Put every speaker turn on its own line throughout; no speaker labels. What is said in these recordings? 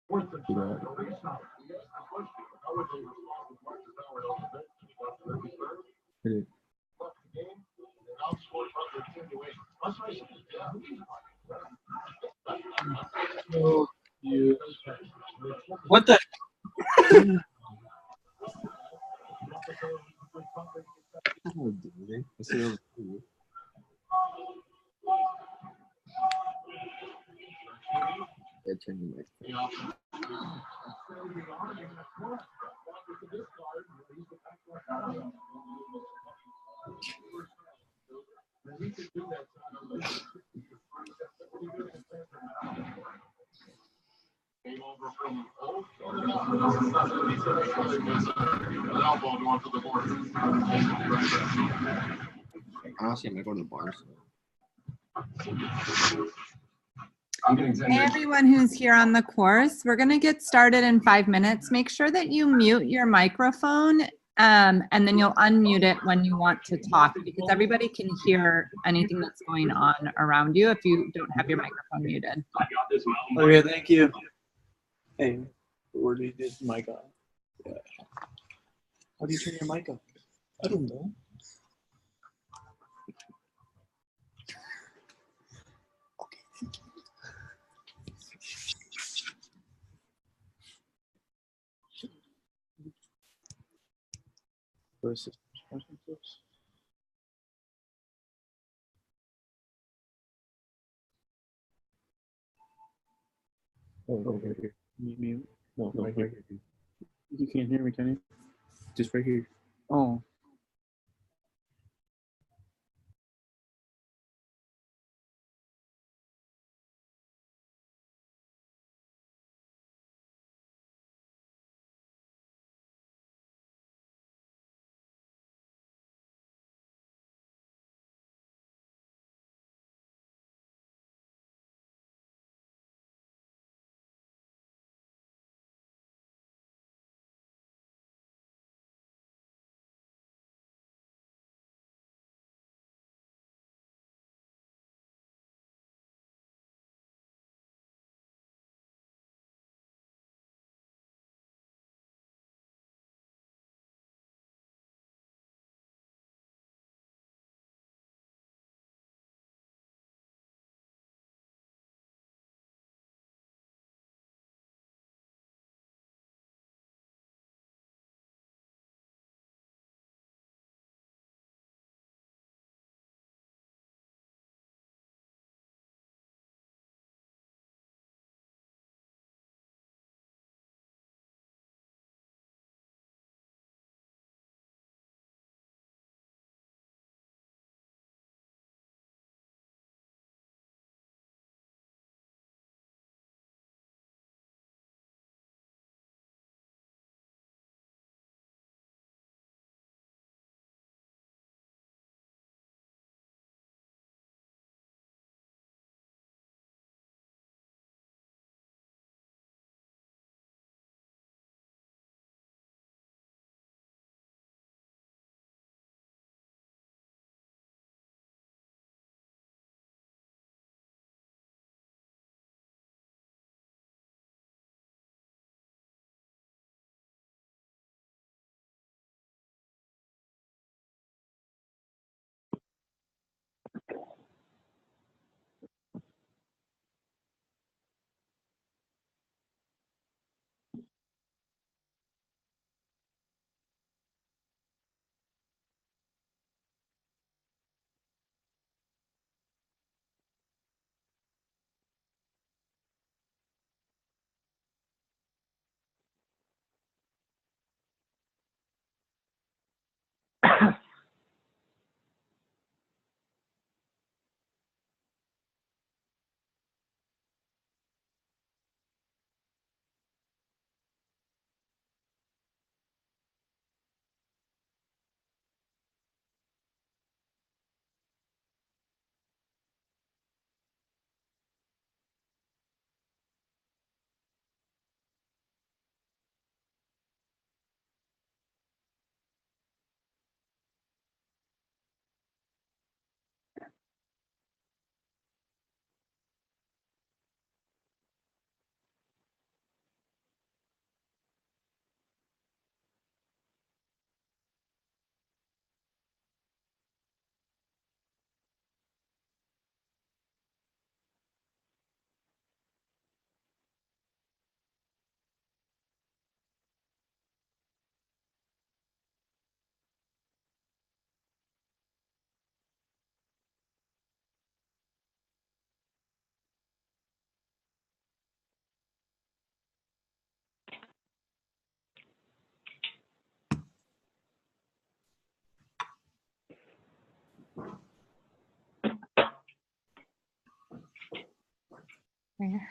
What the?
Honestly, I'm gonna go to the bars.
Hey, everyone who's here on the course, we're going to get started in 5 minutes. Make sure that you mute your microphone and then you'll unmute it when you want to talk because everybody can hear anything that's going on around you if you don't have your microphone muted.
Okay, thank you. Hey, where do you do the mic on? Yeah. How do you turn your mic on? I don't know. Versus. Oh, over here. Mute. No, right here. You can't hear me, can you? Just right here. Oh.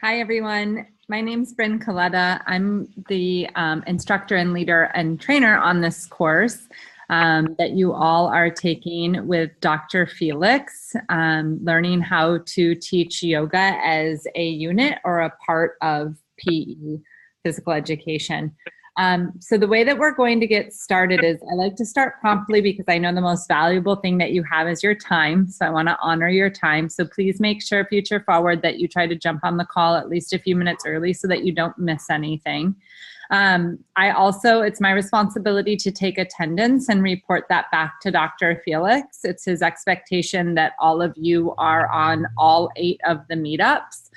Hi, everyone. My name's Bryn Coletta. I'm the instructor and leader and trainer on this course that you all are taking with Dr. Felix, learning how to teach yoga as a unit or a part of PE, physical education. So the way that we're going to get started is I like to start promptly because I know the most valuable thing that you have is your time. So I want to honor your time. So please make sure future forward that you try to jump on the call at least a few minutes early so that you don't miss anything. It's my responsibility to take attendance and report that back to Dr. Felix. It's his expectation that all of you are on all 8 of the meetups.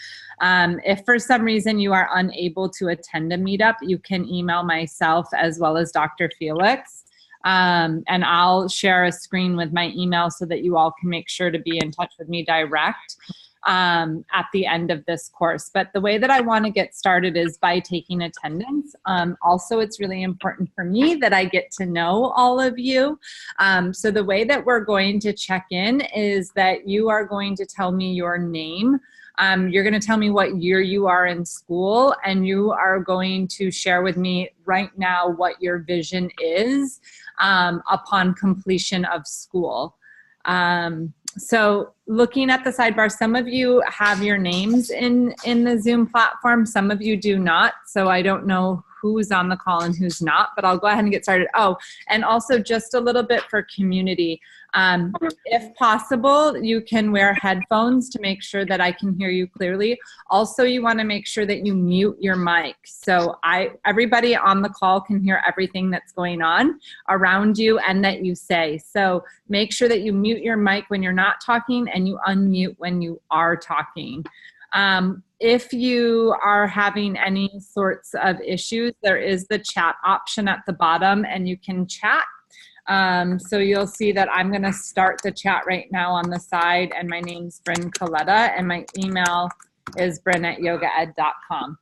If for some reason you are unable to attend a meetup, you can email myself as well as Dr. Felix. And I'll share a screen with my email so that you all can make sure to be in touch with me direct at the end of this course. But the way that I want to get started is by taking attendance. Also, it's really important for me that I get to know all of you. So the way that we're going to check in is that you are going to tell me your name. You're going to tell me what year you are in school, and you are going to share with me right now what your vision is upon completion of school. So looking at the sidebar, some of you have your names in the Zoom platform. Some of you do not. So I don't know who's on the call and who's not, but I'll go ahead and get started. Oh, and also just a little bit for community. If possible, you can wear headphones to make sure that I can hear you clearly. Also, you want to make sure that you mute your mic. So everybody on the call can hear everything that's going on around you and that you say. So make sure that you mute your mic when you're not talking and you unmute when you are talking. If you are having any sorts of issues, there is the chat option at the bottom and you can chat. So you'll see that I'm going to start the chat right now on the side, and my name's Bryn Coletta and my email is bryn@yogaed.com.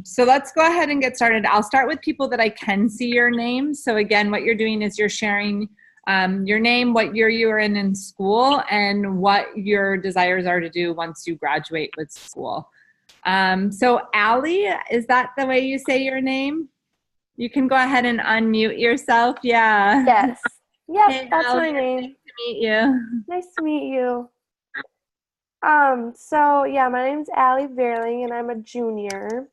So let's go ahead and get started. I'll start with people that I can see your names. So again, what you're doing is you're sharing your name, what year you are in school, and what your desires are to do once you graduate with school. So Allie, is that the way you say your name? You can go ahead and unmute yourself. Yeah.
Yes. Yep,
Hey,
that's
Allie,
my name.
Nice to meet you.
Nice to meet you. So yeah, my name's Allie Verling and I'm a junior.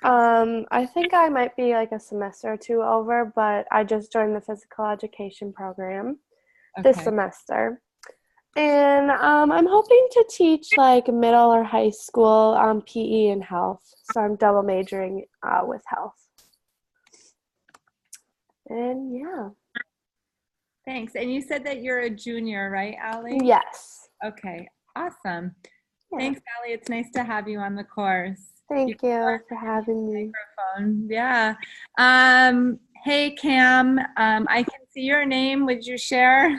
I think I might be like a semester or 2 over, but I just joined the physical education program this
Okay.
semester. And I'm hoping to teach like middle or high school PE and health. So I'm double majoring with health. And yeah.
Thanks. And you said that you're a junior, right, Allie?
Yes.
Okay. Awesome.
Yeah.
Thanks, Allie. It's nice to have you on the course.
Thank you
can
for having me.
microphone. Yeah. Hey, Cam. I can see your name. Would you share?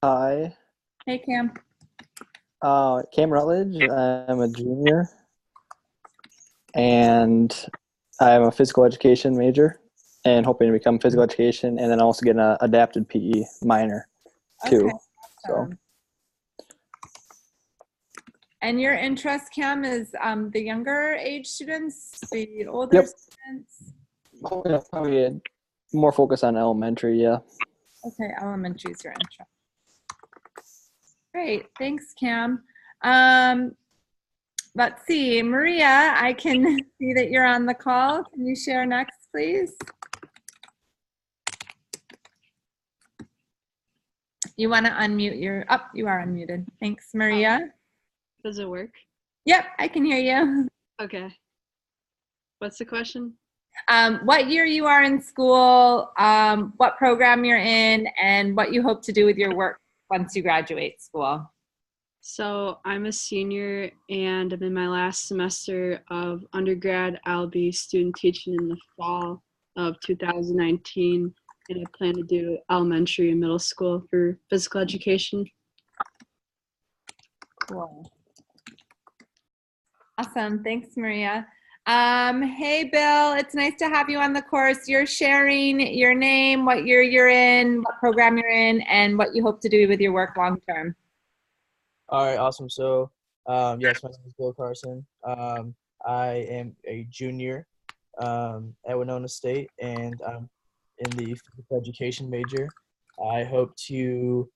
Hi,
Hey, Cam.
Cam Rutledge. I'm a junior, and I'm a physical education major, and hoping to become physical education, and then also get an adapted PE minor, too.
Okay.
So,
Awesome. And your interest, Cam, is the younger age students, the older
Yep.
students?
probably more focus on elementary, yeah.
Okay, elementary is your interest. Great, thanks, Cam. Let's see, Maria, I can see that you're on the call. Can you share next, please? You want to unmute your, oh, you are unmuted. Thanks, Maria.
Does it work?
Yep, I can hear you.
Okay. What's the question?
What year you are in school, what program you're in, and what you hope to do with your work once you graduate school.
So I'm a senior and I'm in my last semester of undergrad. I'll be student teaching in the fall of 2019, and I plan to do elementary and middle school for physical education.
Cool. Awesome. Thanks, Maria. Hey, Bill, it's nice to have you on the course. You're sharing your name, what year you're in, what program you're in, and what you hope to do with your work long term.
All right, awesome. So, yes, my name is Bill Carson. I am a junior at Winona State, and I'm in the physical education major. I hope to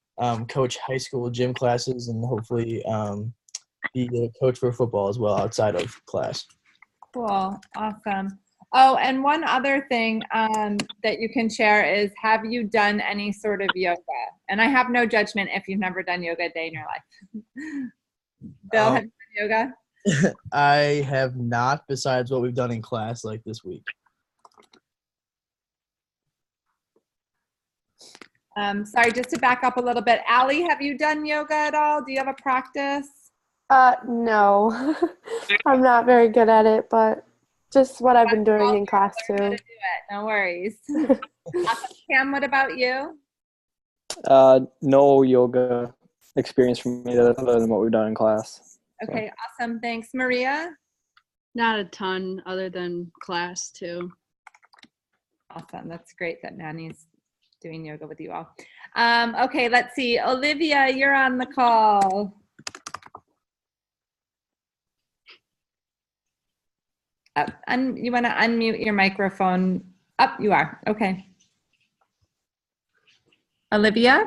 coach high school gym classes and hopefully be a coach for football as well outside of class.
Cool. Awesome. Oh, and one other thing that you can share is, have you done any sort of yoga? And I have no judgment if you've never done yoga a day in your life. Bill, have you done yoga?
I have not, besides what we've done in class like this week.
Sorry, just to back up a little bit. Allie, have you done yoga at all? Do you have a practice?
No. I'm not very good at it, but just what I've been doing in class
Learn how
too.
to do it. No worries. Awesome. Cam, what about you?
No yoga experience for me other than what we've done in class.
Okay, awesome. Thanks. Maria?
Not a ton other than class too.
Awesome. That's great that Manny's doing yoga with you all. Okay, let's see. Olivia, you're on the call. You want to unmute your microphone? Up, you are. Okay. Olivia?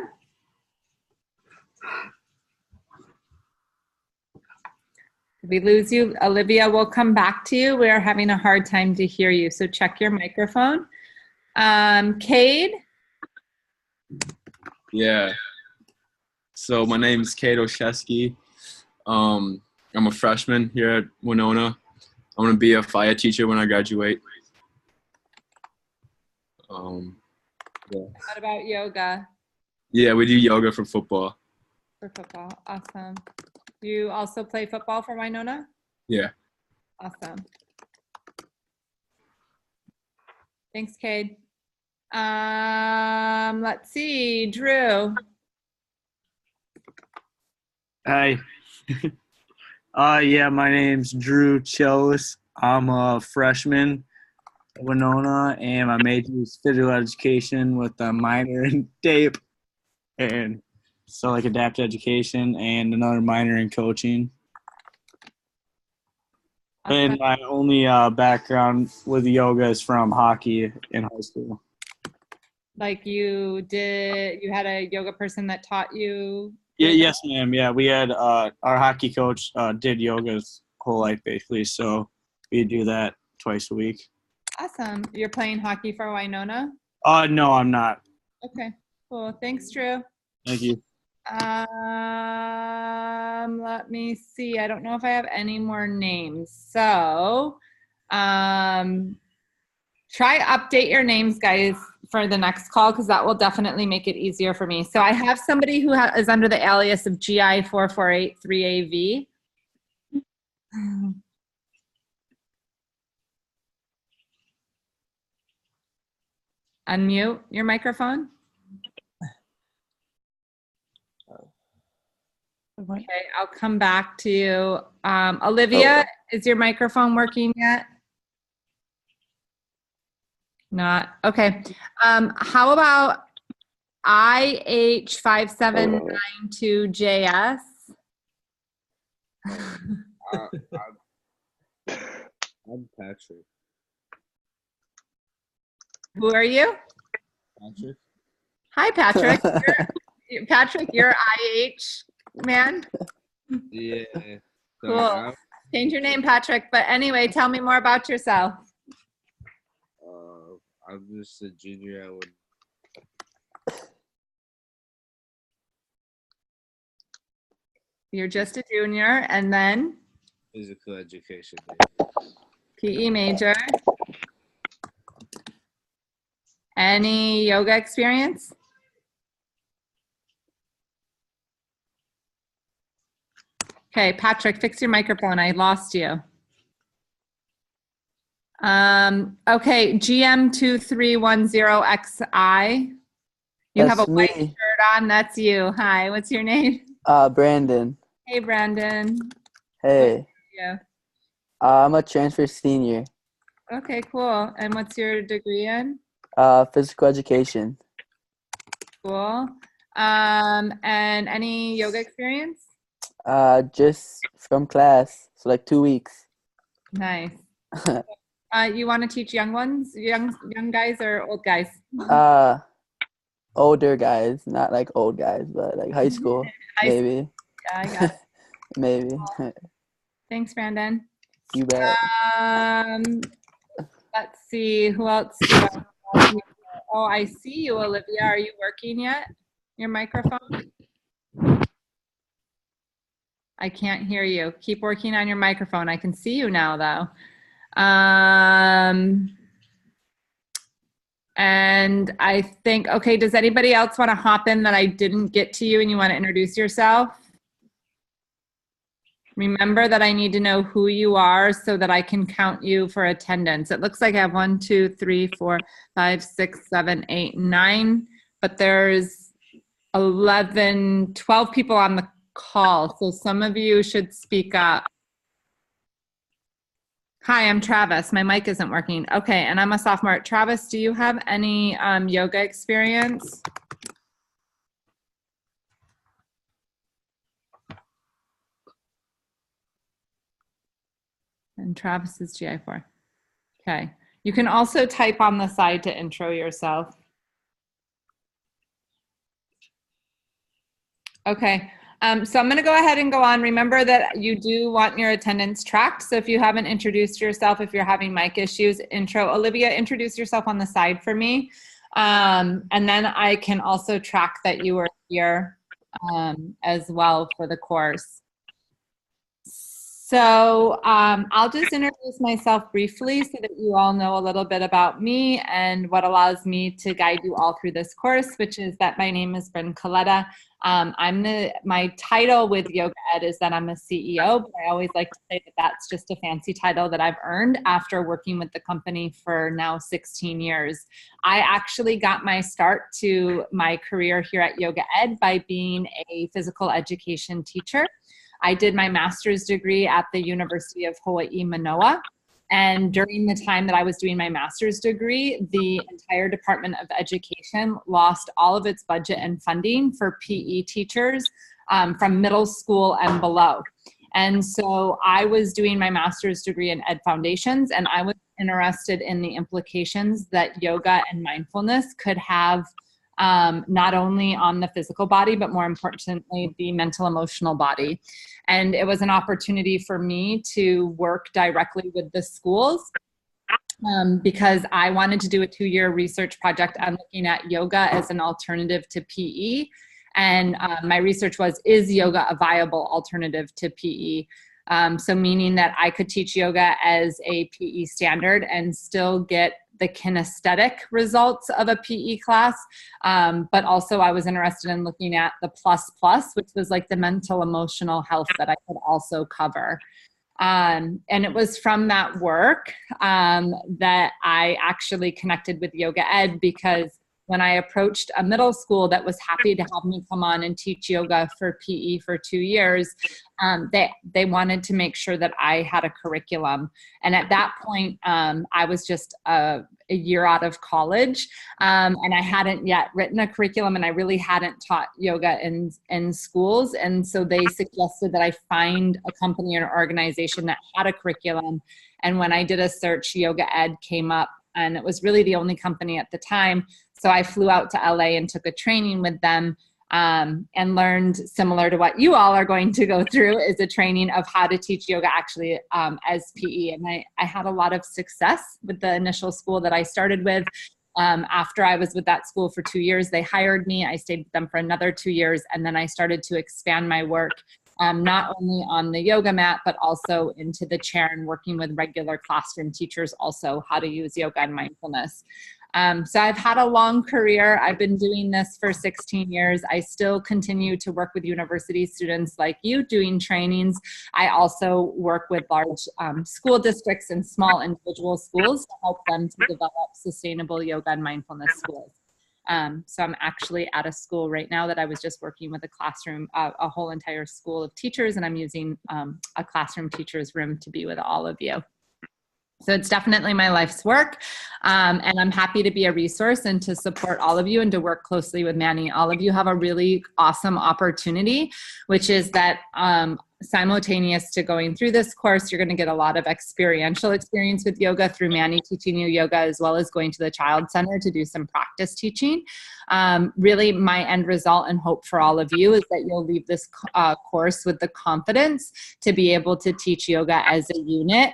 Did we lose you? Olivia, we'll come back to you. We are having a hard time to hear you, so check your microphone. Cade?
Yeah. So my name is Cade Oshesky. I'm a freshman here at Winona. I'm going to be a fire teacher when I graduate. Yeah.
What about yoga?
Yeah, we do yoga for football.
For football, awesome. You also play football for Winona?
Yeah.
Awesome. Thanks, Cade. Let's see, Drew.
Hi. Yeah, my name's Drew Chose. I'm a freshman at Winona, and my major is physical education with a minor in DAPE, and so like adaptive education, and another minor in coaching. And my only background with yoga is from hockey in high school.
Like you had a yoga person that taught you?
Yeah, yes, ma'am. Yeah, we had our hockey coach did yoga his whole life basically, so we do that twice a week.
Awesome. You're playing hockey for Winona?
No, I'm not.
Okay, cool. Thanks, Drew.
Thank you.
Let me see. I don't know if I have any more names. So, try update your names, guys, for the next call, because that will definitely make it easier for me. So I have somebody who is under the alias of GI4483AV. Unmute your microphone. Okay, I'll come back to you. Olivia, is your microphone working yet? Not. Okay. How about IH5792JS?
I'm Patrick.
Who are you?
Patrick?
Hi, Patrick. Patrick, you're IH man?
Yeah.
Cool. Change your name, Patrick. But anyway, tell me more about yourself.
I'm just a junior at Winona.
You're just a junior, and then?
Physical education.
PE major. Any yoga experience? Okay, Patrick, fix your microphone. I lost you. Okay, GM2310XI. You have a white shirt on. That's you. Hi, what's your name?
Brandon.
Hey, Brandon.
Hey.
Yeah.
I'm a transfer senior.
Okay, cool. And what's your degree in?
Physical education.
Cool. And any yoga experience?
Just from class, so like 2 weeks.
Nice. You want to teach young ones, young guys or old guys?
Older guys, not like old guys, but like high school, maybe.
Yeah, I got it.
Maybe.
Thanks, Brandon.
You bet.
Let's see, who else? Do I have here? Oh, I see you, Olivia. Are you working yet? Your microphone? I can't hear you. Keep working on your microphone. I can see you now, though. And I think, okay, does anybody else want to hop in that I didn't get to you and you want to introduce yourself? Remember that I need to know who you are so that I can count you for attendance. It looks like I have 1, 2, 3, 4, 5, 6, 7, 8, 9, but there's 11, 12 people on the call. So some of you should speak up. Hi, I'm Travis. My mic isn't working. Okay, and I'm a sophomore. Travis, do you have any yoga experience? And Travis is GI4. Okay. You can also type on the side to intro yourself. Okay. So I'm going to go ahead and go on. Remember that you do want your attendance tracked. So if you haven't introduced yourself, if you're having mic issues, intro. Olivia, introduce yourself on the side for me. And then I can also track that you were here as well for the course. So I'll just introduce myself briefly so that you all know a little bit about me and what allows me to guide you all through this course, which is that my name is Bryn Coletta. My title with Yoga Ed is that I'm a CEO, but I always like to say that that's just a fancy title that I've earned after working with the company for now 16 years. I actually got my start to my career here at Yoga Ed by being a physical education teacher. I did my master's degree at the University of Hawaii, Manoa. And during the time that I was doing my master's degree, the entire Department of Education lost all of its budget and funding for PE teachers from middle school and below. And so I was doing my master's degree in Ed Foundations, and I was interested in the implications that yoga and mindfulness could have not only on the physical body, but more importantly, the mental emotional body. And it was an opportunity for me to work directly with the schools because I wanted to do a 2-year research project on looking at yoga as an alternative to PE. And my research was, is yoga a viable alternative to PE? So meaning that I could teach yoga as a PE standard and still get the kinesthetic results of a PE class. But also I was interested in looking at the plus, which was like the mental emotional health that I could also cover. And it was from that work that I actually connected with Yoga Ed, because when I approached a middle school that was happy to have me come on and teach yoga for PE for 2 years, they wanted to make sure that I had a curriculum. And at that point, I was just a year out of college, and I hadn't yet written a curriculum, and I really hadn't taught yoga in schools. And so they suggested that I find a company or an organization that had a curriculum. And when I did a search, Yoga Ed came up, and it was really the only company at the time. So I flew out to LA and took a training with them and learned, similar to what you all are going to go through, is a training of how to teach yoga actually as PE. And I had a lot of success with the initial school that I started with. After I was with that school for 2 years, they hired me. I stayed with them for another 2 years. And then I started to expand my work, not only on the yoga mat, but also into the chair and working with regular classroom teachers also how to use yoga and mindfulness. So I've had a long career. I've been doing this for 16 years. I still continue to work with university students like you doing trainings. I also work with large school districts and small individual schools to help them to develop sustainable yoga and mindfulness schools. So I'm actually at a school right now that I was just working with a classroom, a whole entire school of teachers, and I'm using a classroom teacher's room to be with all of you. So it's definitely my life's work, and I'm happy to be a resource and to support all of you and to work closely with Manny. All of you have a really awesome opportunity, which is that simultaneous to going through this course, you're going to get a lot of experiential experience with yoga through Manny teaching you yoga, as well as going to the Child Center to do some practice teaching. Really, my end result and hope for all of you is that you'll leave this course with the confidence to be able to teach yoga as a unit.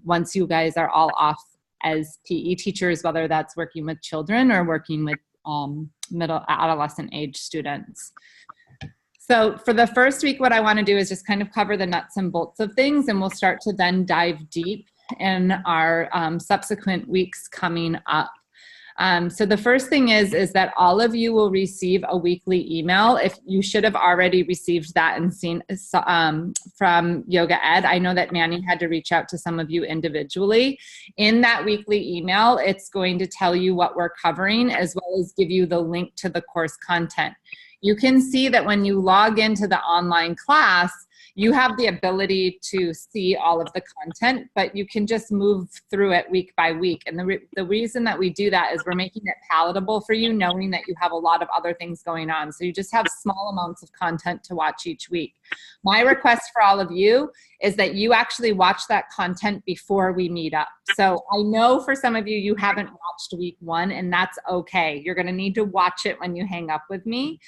Once you guys are all off as PE teachers, whether that's working with children or working with middle adolescent age students. So for the first week, what I want to do is just kind of cover the nuts and bolts of things, and we'll start to then dive deep in our subsequent weeks coming up. So the first thing is that all of you will receive a weekly email. If you should have already received that and seen from Yoga Ed. I know that Manny had to reach out to some of you individually. In that weekly email, it's going to tell you what we're covering, as well as give you the link to the course content. You can see that when you log into the online class, you have the ability to see all of the content, but you can just move through it week by week. And the reason that we do that is we're making it palatable for you, knowing that you have a lot of other things going on. So you just have small amounts of content to watch each week. My request for all of you is that you actually watch that content before we meet up. So I know for some of you, you haven't watched week one, and that's okay. You're going to need to watch it when you hang up with me,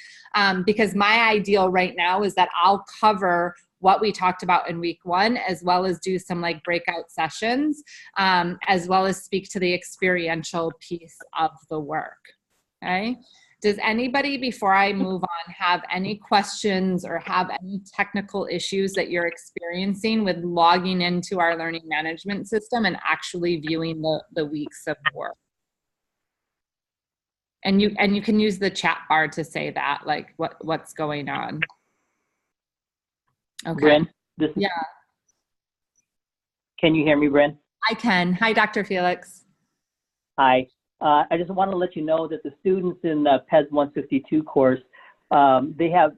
because my ideal right now is that I'll cover what we talked about in week one, as well as do some like breakout sessions, as well as speak to the experiential piece of the work. Okay. Does anybody, before I move on, have any questions or have any technical issues that you're experiencing with logging into our learning management system and actually viewing the weeks of work? And you can use the chat bar to say that, like what's going on. Okay.
Bryn,
Yeah,
can you hear me, Bryn?
I can. Hi, Dr. Felix.
Hi. I just want to let you know that the students in the PES 152 course, they have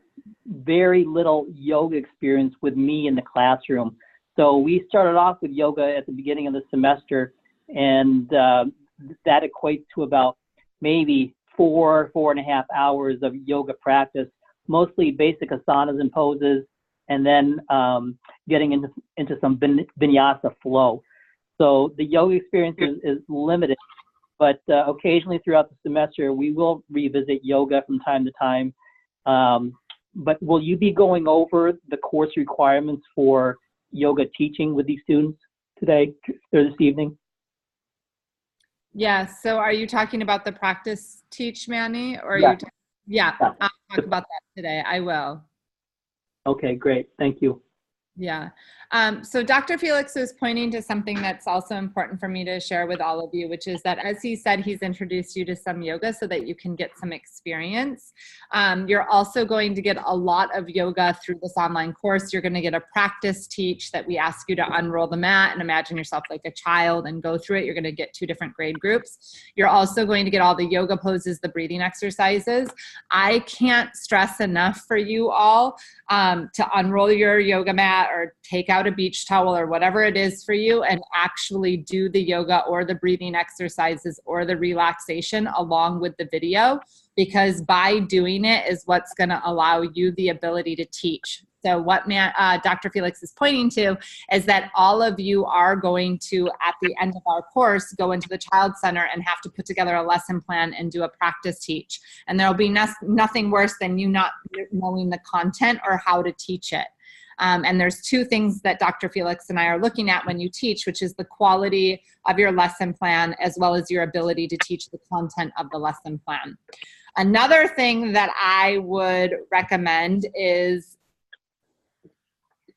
very little yoga experience with me in the classroom. So we started off with yoga at the beginning of the semester, and that equates to about maybe 4.5 hours of yoga practice, mostly basic asanas and poses, and then getting into some vinyasa flow. So the yoga experience is limited, but occasionally throughout the semester, we will revisit yoga from time to time. But will you be going over the course requirements for yoga teaching with these students today or this evening?
Yeah, so are you talking about the practice teach, Manny? Or
Yeah.
Yeah, I'll talk about that today. I will.
Okay, great. Thank you.
Yeah. So Dr. Felix is pointing to something that's also important for me to share with all of you, which is that, as he said, he's introduced you to some yoga so that you can get some experience. You're also going to get a lot of yoga through this online course. You're going to get a practice teach that we ask you to unroll the mat and imagine yourself like a child and go through it. You're going to get 2 different grade groups. You're also going to get all the yoga poses, the breathing exercises. I can't stress enough for you all to unroll your yoga mat or take out a beach towel or whatever it is for you and actually do the yoga or the breathing exercises or the relaxation along with the video, because by doing it is what's going to allow you the ability to teach. So what Dr. Felix is pointing to is that all of you are going to, at the end of our course, go into the Child Center and have to put together a lesson plan and do a practice teach. And there'll be nothing worse than you not knowing the content or how to teach it. And there's 2 things that Dr. Felix and I are looking at when you teach, which is the quality of your lesson plan, as well as your ability to teach the content of the lesson plan. Another thing that I would recommend is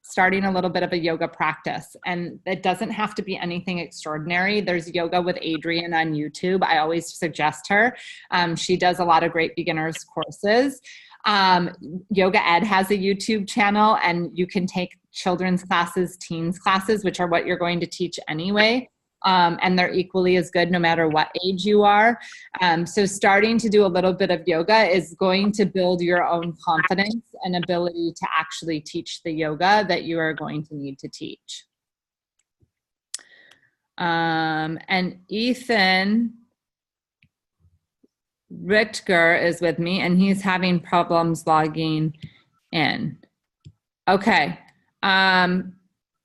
starting a little bit of a yoga practice. And it doesn't have to be anything extraordinary. There's Yoga with Adriene on YouTube. I always suggest her. She does a lot of great beginners courses. Yoga Ed has a YouTube channel, and you can take children's classes, teens classes, which are what you're going to teach anyway. and they're equally as good no matter what age you are. So starting to do a little bit of yoga is going to build your own confidence and ability to actually teach the yoga that you are going to need to teach. And Ethan Richtger is with me, and he's having problems logging in. Okay.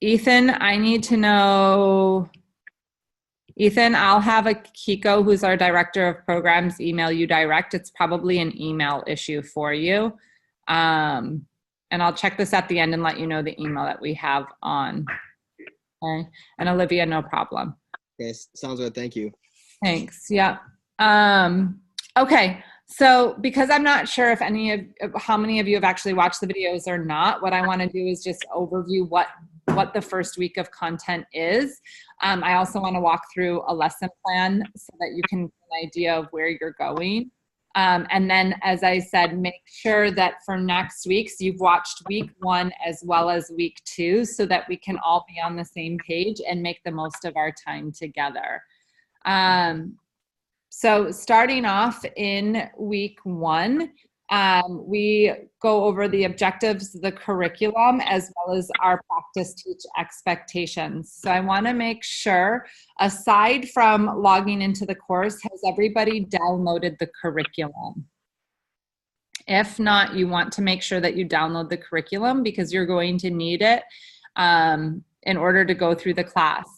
Ethan, I need to know, Ethan, I'll have a Kiko, who's our director of programs, email you direct. It's probably an email issue for you. And I'll check this at the end and let you know the email that we have on. Okay. And Olivia, no problem.
Yes, sounds good. Thank you.
Thanks. Yeah. Okay. So because I'm not sure if how many of you have actually watched the videos or not, what I want to do is just overview what the first week of content is. I also want to walk through a lesson plan so that you can get an idea of where you're going. And then, as I said, make sure that for next week, so you've watched week 1 as well as week 2 so that we can all be on the same page and make the most of our time together. So starting off in week 1, we go over the objectives, the curriculum, as well as our practice teach expectations. So I want to make sure, aside from logging into the course, has everybody downloaded the curriculum? If not, you want to make sure that you download the curriculum because you're going to need it in order to go through the class.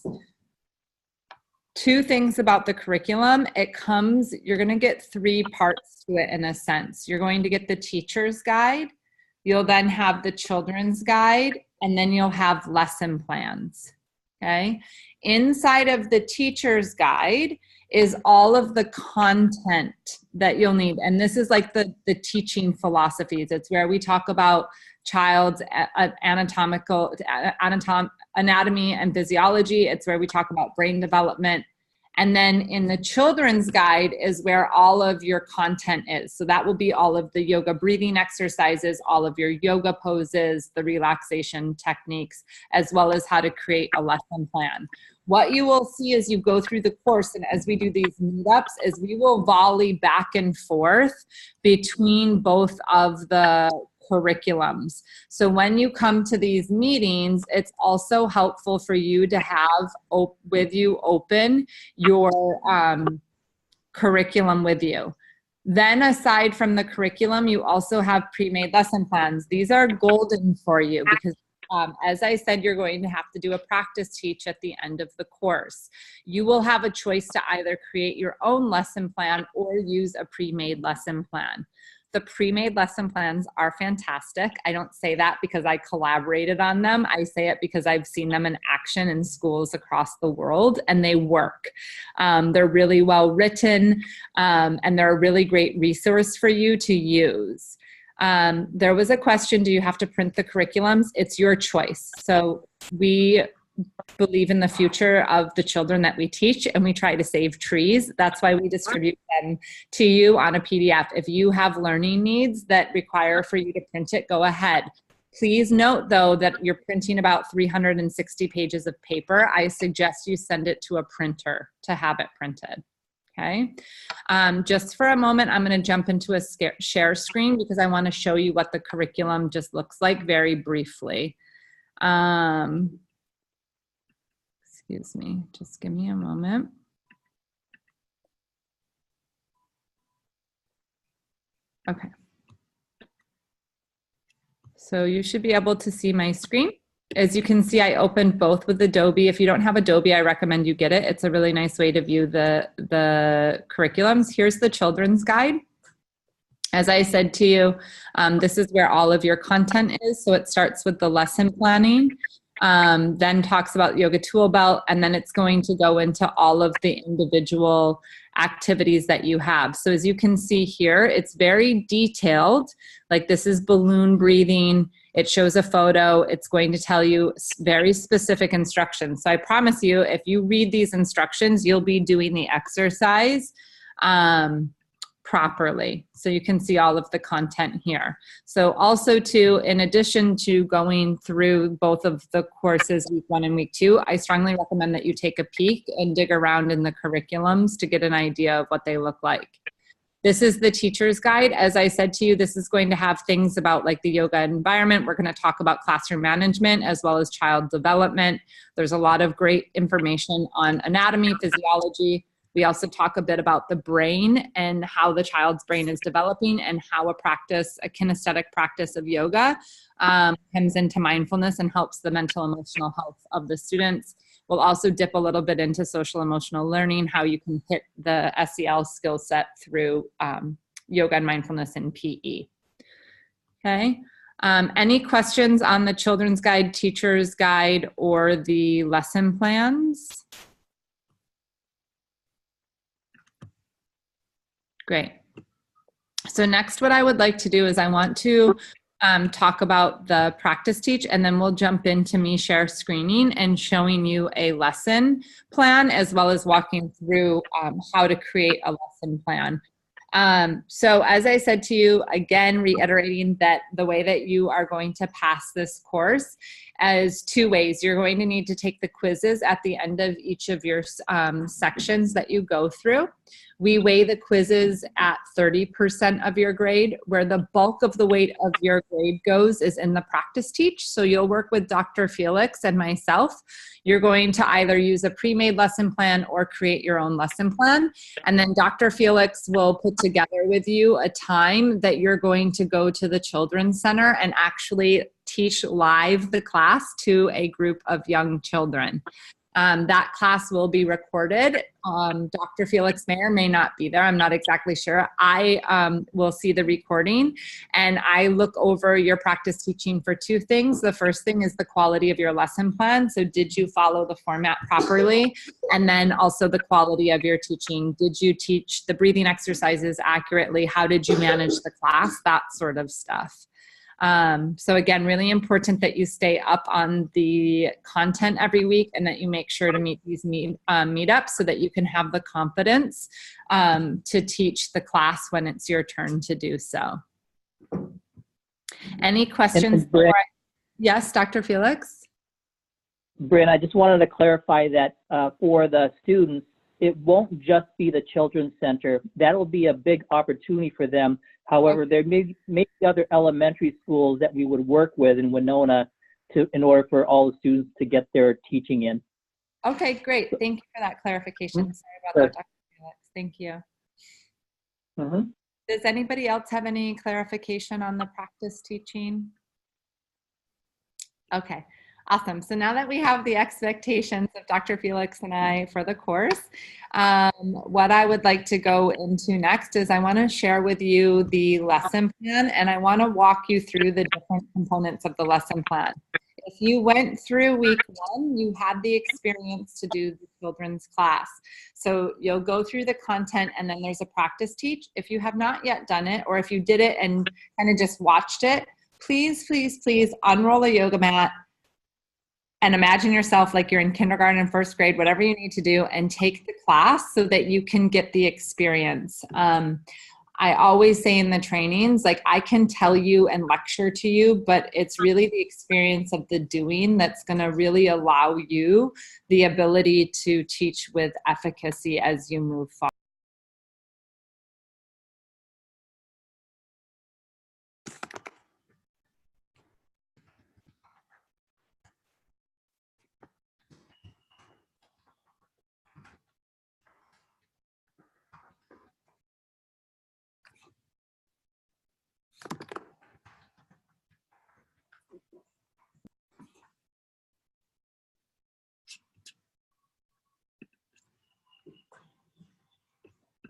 2 things about the curriculum. You're going to get 3 parts to it in a sense. You're going to get the teacher's guide, you'll then have the children's guide, and then you'll have lesson plans, okay? Inside of the teacher's guide is all of the content that you'll need. And this is like the teaching philosophies. It's where we talk about child's anatomy and physiology. It's where we talk about brain development. And then in the children's guide is where all of your content is. So that will be all of the yoga breathing exercises, all of your yoga poses, the relaxation techniques, as well as how to create a lesson plan. What you will see as you go through the course and as we do these meetups is we will volley back and forth between both of the curriculums. So when you come to these meetings, it's also helpful for you to have with you open your curriculum with you. Then aside from the curriculum, you also have pre-made lesson plans. These are golden for you because as I said, you're going to have to do a practice teach at the end of the course. You will have a choice to either create your own lesson plan or use a pre-made lesson plan. The pre-made lesson plans are fantastic. I don't say that because I collaborated on them. I say it because I've seen them in action in schools across the world, and they work. They're really well written, and they're a really great resource for you to use. There was a question, do you have to print the curriculums? It's your choice. So we believe in the future of the children that we teach, and we try to save trees. That's why we distribute them to you on a PDF. If you have learning needs that require for you to print it, go ahead. Please note, though, that you're printing about 360 pages of paper. I suggest you send it to a printer to have it printed. Okay. Just for a moment, I'm going to jump into a share screen because I want to show you what the curriculum just looks like very briefly. Excuse me, just give me a moment. Okay. So you should be able to see my screen. As you can see, I opened both with Adobe. If you don't have Adobe, I recommend you get it. It's a really nice way to view the curriculums. Here's the children's guide. As I said to you, this is where all of your content is. So it starts with the lesson planning, then talks about yoga tool belt, and then it's going to go into all of the individual activities that you have. So as you can see here, it's very detailed. Like this is balloon breathing. It shows a photo. It's going to tell you very specific instructions. So I promise you, if you read these instructions, you'll be doing the exercise properly. So you can see all of the content here. So also too, in addition to going through both of the courses week 1 and week 2, I strongly recommend that you take a peek and dig around in the curriculums to get an idea of what they look like. This is the teacher's guide. As I said to you, this is going to have things about like the yoga environment. We're going to talk about classroom management as well as child development. There's a lot of great information on anatomy, physiology. We also talk a bit about the brain and how the child's brain is developing and how a kinesthetic practice of yoga comes into mindfulness and helps the mental emotional health of the students. We'll also dip a little bit into social emotional learning, how you can hit the SEL skill set through yoga and mindfulness in PE. Okay. Any questions on the children's guide, teacher's guide, or the lesson plans? Great. So next, what I would like to do is I want to talk about the practice teach, and then we'll jump into me share screening and showing you a lesson plan, as well as walking through how to create a lesson plan. So as I said to you, again, reiterating that the way that you are going to pass this course is 2 ways. You're going to need to take the quizzes at the end of each of your sections that you go through. We weigh the quizzes at 30% of your grade, where the bulk of the weight of your grade goes is in the practice teach. So you'll work with Dr. Felix and myself. You're going to either use a pre-made lesson plan or create your own lesson plan. And then Dr. Felix will put together with you a time that you're going to go to the Children's Center and actually teach live the class to a group of young children. That class will be recorded. Dr. Felix may or may not be there. I'm not exactly sure. I will see the recording, and I look over your practice teaching for 2 things. The first thing is the quality of your lesson plan. So did you follow the format properly? And then also the quality of your teaching. Did you teach the breathing exercises accurately? How did you manage the class? That sort of stuff. So again, really important that you stay up on the content every week and that you make sure to meet these meetups so that you can have the confidence to teach the class when it's your turn to do so. Any questions? Yes, Dr. Felix?
Bryn, I just wanted to clarify that for the students, it won't just be the Children's Center. That'll be a big opportunity for them. However, there may be other elementary schools that we would work with in Winona in order for all the students to get their teaching in.
Okay, great. Thank you for that clarification. Sorry about that, Dr. Felix. Thank you. Does anybody else have any clarification on the practice teaching? Okay. Awesome. So now that we have the expectations of Dr. Felix and I for the course, what I would like to go into next is I want to share with you the lesson plan, and I want to walk you through the different components of the lesson plan. If you went through week 1, you had the experience to do the children's class. So you'll go through the content and then there's a practice teach. If you have not yet done it, or if you did it and kind of just watched it, please, please, please unroll a yoga mat and imagine yourself like you're in kindergarten and 1st grade, whatever you need to do, and take the class so that you can get the experience. I always say in the trainings, like I can tell you and lecture to you, but it's really the experience of the doing that's going to really allow you the ability to teach with efficacy as you move forward.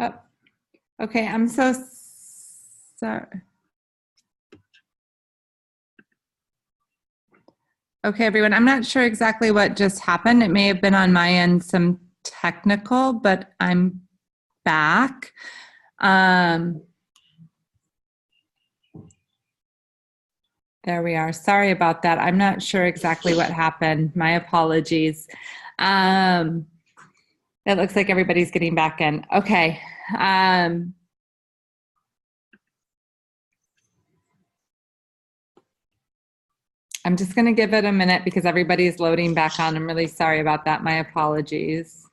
Oh, okay, I'm so sorry. Okay, everyone, I'm not sure exactly what just happened. It may have been on my end some technical, but I'm back. There we are. Sorry about that. I'm not sure exactly what happened. My apologies. It looks like everybody's getting back in. Okay. I'm just going to give it a minute because everybody's loading back on. I'm really sorry about that. My apologies.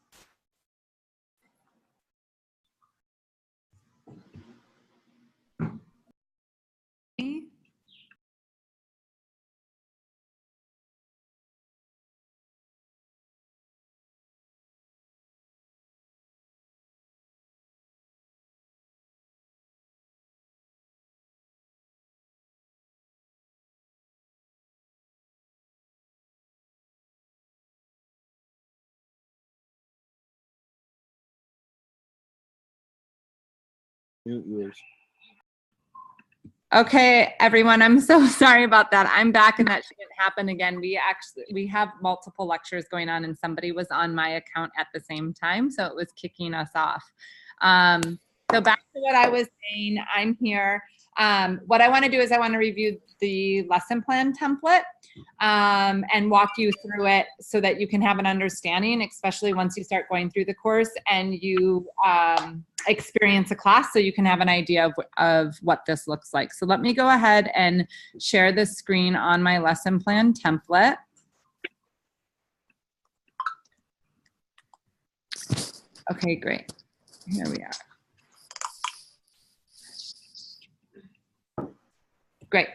Mute yours.
Okay, everyone, I'm so sorry about that. I'm back and that shouldn't happen again. We have multiple lectures going on and somebody was on my account at the same time, so it was kicking us off. So back to what I was saying, I'm here. What I want to do is I want to review the lesson plan template and walk you through it so that you can have an understanding, especially once you start going through the course and you experience a class, so you can have an idea of what this looks like. So let me go ahead and share the screen on my lesson plan template. Okay, great. Here we are. Great.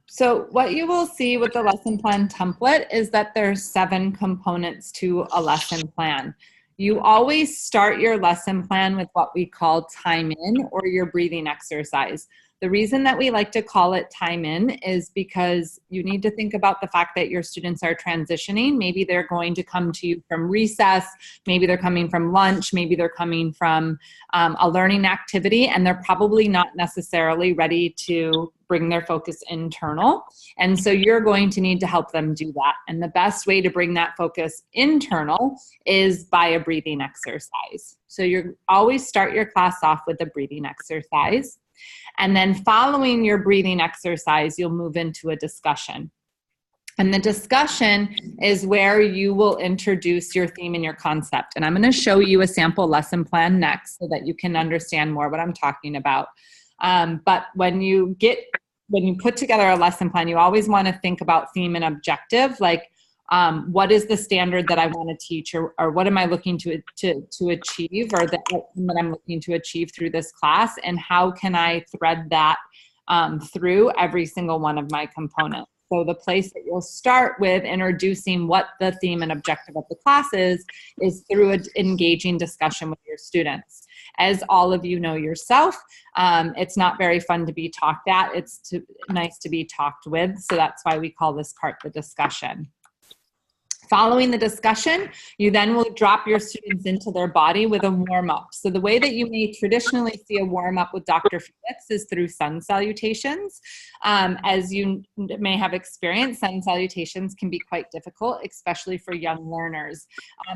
So what you will see with the lesson plan template is that there's 7 components to a lesson plan. You always start your lesson plan with what we call time in, or your breathing exercise. The reason that we like to call it time in is because you need to think about the fact that your students are transitioning. Maybe they're going to come to you from recess, maybe they're coming from lunch, maybe they're coming from a learning activity, and they're probably not necessarily ready to bring their focus internal. And so you're going to need to help them do that. And the best way to bring that focus internal is by a breathing exercise. So you always start your class off with a breathing exercise. And then following your breathing exercise, you'll move into a discussion. And the discussion is where you will introduce your theme and your concept. And I'm going to show you a sample lesson plan next so that you can understand more what I'm talking about. But when you put together a lesson plan, you always want to think about theme and objective, like what is the standard that I want to teach, or what am I looking to achieve, or the outcome that I'm looking to achieve through this class, and how can I thread that through every single one of my components. So the place that you'll start with introducing what the theme and objective of the class is through an engaging discussion with your students. As all of you know yourself, it's not very fun to be talked at. It's nice to be talked with. So that's why we call this part the discussion. Following the discussion, you then will drop your students into their body with a warm-up. So the way that you may traditionally see a warm-up with Dr. Felix is through sun salutations. As you may have experienced, sun salutations can be quite difficult, especially for young learners.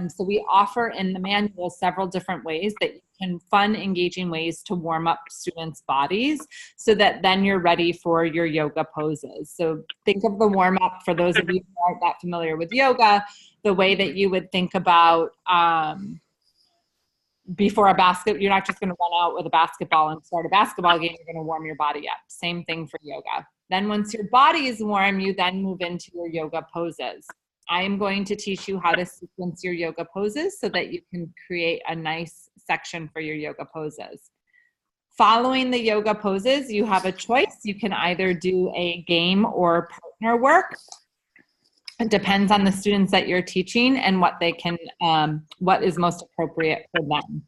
So we offer in the manual several different ways that you can, fun, engaging ways to warm up students' bodies so that then you're ready for your yoga poses. So think of the warm-up, for those of you who aren't that familiar with yoga, the way that you would think about before a basket. You're not just going to run out with a basketball and start a basketball game. You're going to warm your body up. Same thing for yoga. Then once your body is warm, you then move into your yoga poses. I am going to teach you how to sequence your yoga poses so that you can create a nice section for your yoga poses. Following the yoga poses, you have a choice. You can either do a game or partner work. It depends on the students that you're teaching and what they can, what is most appropriate for them.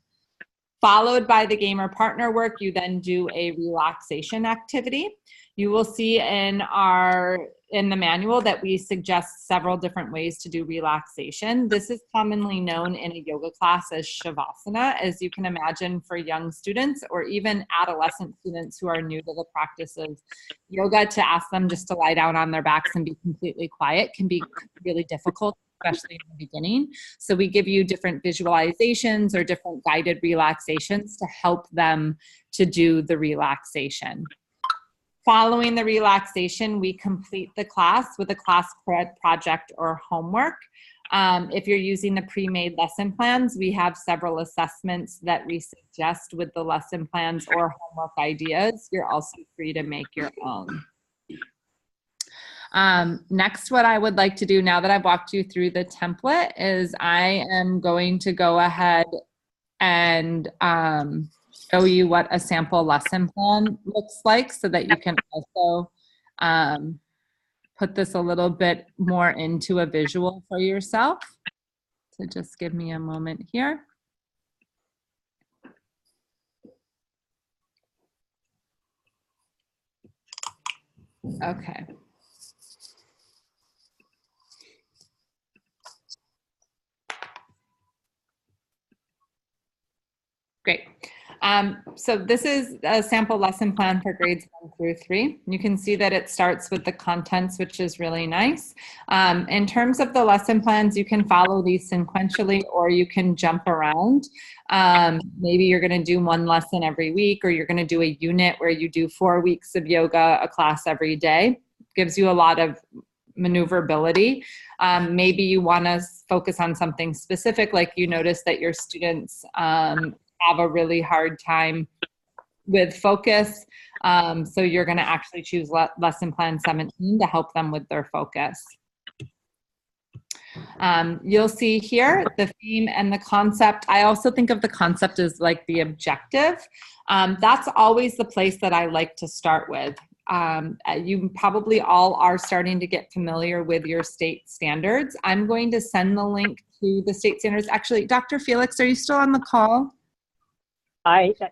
Followed by the game or partner work, you then do a relaxation activity. You will see in the manual that we suggest several different ways to do relaxation. This is commonly known in a yoga class as Shavasana, as you can imagine, for young students or even adolescent students who are new to the practice of yoga. To ask them just to lie down on their backs and be completely quiet can be really difficult, especially in the beginning. So we give you different visualizations or different guided relaxations to help them to do the relaxation. Following the relaxation, we complete the class with a class project or homework. If you're using the pre-made lesson plans, we have several assessments that we suggest with the lesson plans or homework ideas. You're also free to make your own. Next, what I would like to do now that I've walked you through the template is I am going to go ahead and show you what a sample lesson plan looks like so that you can also put this a little bit more into a visual for yourself. So just give me a moment here. Okay. Great. So this is a sample lesson plan for grades 1 through 3. You can see that it starts with the contents, which is really nice. In terms of the lesson plans, you can follow these sequentially or you can jump around. Maybe you're going to do one lesson every week, or you're going to do a unit where you do 4 weeks of yoga, a class every day. Gives you a lot of maneuverability. Maybe you want to focus on something specific, like you notice that your students have a really hard time with focus. So you're going to actually choose lesson plan 17 to help them with their focus. You'll see here the theme and the concept. I also think of the concept as like the objective. That's always the place that I like to start with. You probably all are starting to get familiar with your state standards. I'm going to send the link to the state standards. Actually, Dr. Felix, are you still on the call?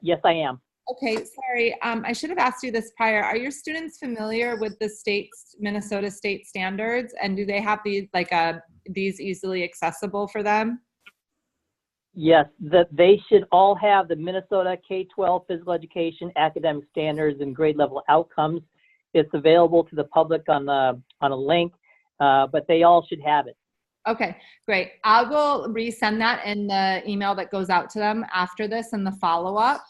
Yes, I am.
Okay, sorry. I should have asked you this prior. Are your students familiar with the state's Minnesota state standards, and do they have these these easily accessible for them?
Yes, they should all have the Minnesota K-12 physical education academic standards and grade level outcomes. It's available to the public on a link, but they all should have it.
Okay, great. I will resend that in the email that goes out to them after this and the follow-up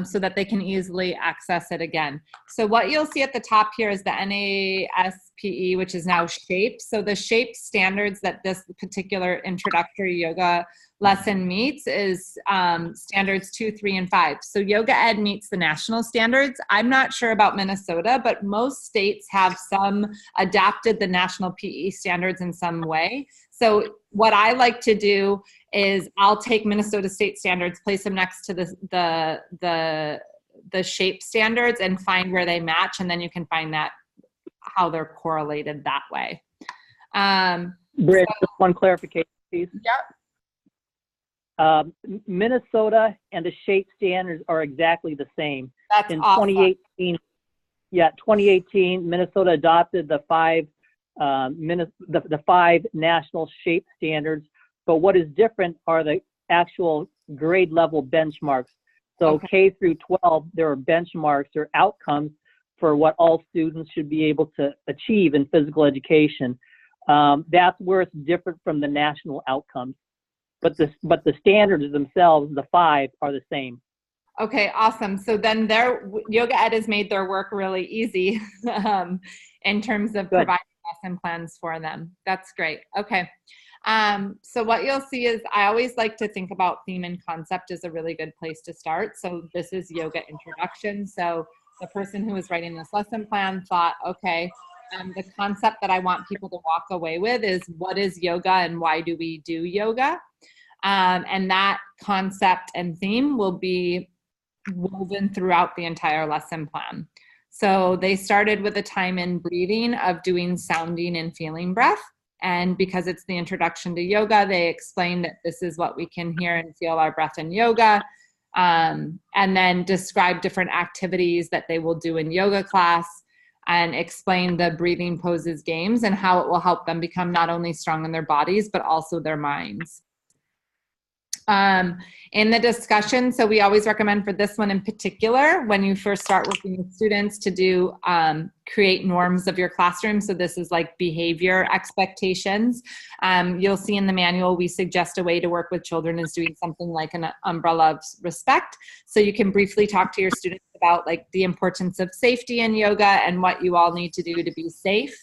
so that they can easily access it again. So what you'll see at the top here is the NASPE, which is now SHAPE. So the SHAPE standards that this particular introductory yoga lesson meets is standards 2, 3, and 5. So Yoga Ed meets the national standards. I'm not sure about Minnesota, but most states have adapted the national PE standards in some way. So what I like to do is I'll take Minnesota state standards, place them next to the SHAPE standards and find where they match, and then you can find that how they're correlated that way.
Britt, just one clarification, please.
Yep.
Minnesota and the SHAPE standards are exactly the same.
That's
in
awesome.
2018, Minnesota adopted the five national SHAPE standards, but what is different are the actual grade level benchmarks. So
Okay.
K through 12, there are benchmarks or outcomes for what all students should be able to achieve in physical education. That's where it's different from the national outcomes. But the standards themselves, the 5, are the same.
Okay, awesome. So then Yoga Ed has made their work really easy in terms of
Good.
providing lesson plans for them. That's great. Okay. So what you'll see is I always like to think about theme and concept as a really good place to start. So this is yoga introduction. So the person who was writing this lesson plan thought, okay, the concept that I want people to walk away with is what is yoga and why do we do yoga? And that concept and theme will be woven throughout the entire lesson plan. So they started with a time in breathing of doing sounding and feeling breath. And because it's the introduction to yoga, they explained that this is what we can hear and feel our breath in yoga. And then describe different activities that they will do in yoga class and explain the breathing poses games and how it will help them become not only strong in their bodies, but also their minds. In the discussion, so we always recommend for this one in particular, when you first start working with students, to do create norms of your classroom. So this is like behavior expectations. You'll see in the manual, we suggest a way to work with children is doing something like an umbrella of respect. So you can briefly talk to your students about like the importance of safety in yoga and what you all need to do to be safe.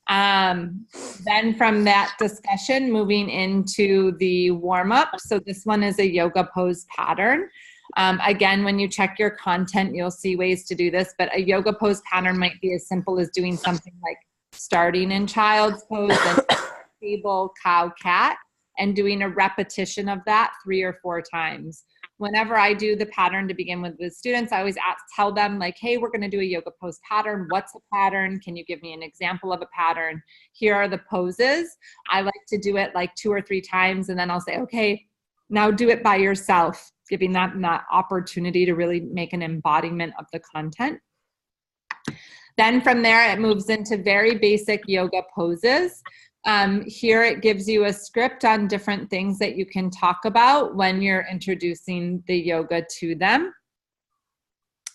Then from that discussion, moving into the warm-up. So this one is a yoga pose pattern. Again, when you check your content, you'll see ways to do this, but a yoga pose pattern might be as simple as doing something like starting in child's pose, then table, cow, cat, and doing a repetition of that 3 or 4 times. Whenever I do the pattern to begin with students, I always tell them like, hey, we're gonna do a yoga pose pattern. What's a pattern? Can you give me an example of a pattern? Here are the poses. I like to do it like 2 or 3 times, and then I'll say, okay, now do it by yourself, giving them that opportunity to really make an embodiment of the content. Then from there, it moves into very basic yoga poses. Here it gives you a script on different things that you can talk about when you're introducing the yoga to them.